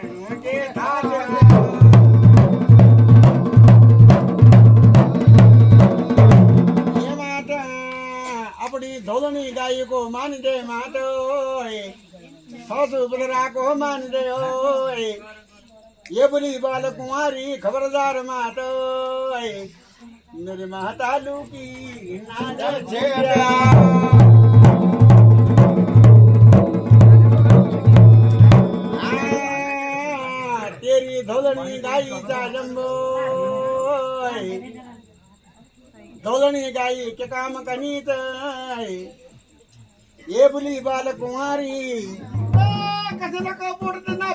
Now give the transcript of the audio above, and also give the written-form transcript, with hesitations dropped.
के थाल्या ये माता अपनी धोलनी गाय को मान दे मातो सासू बदरा को मान दे ये बोली बाल कुंवारी खबरदार मातो मेरे मातालू की नाजर छेड़ा तेरी धोलनी गाई चा जंबो धोलनी गाई के काम कनीत ये बोली बाल कुंवारी कसं नका पोट ना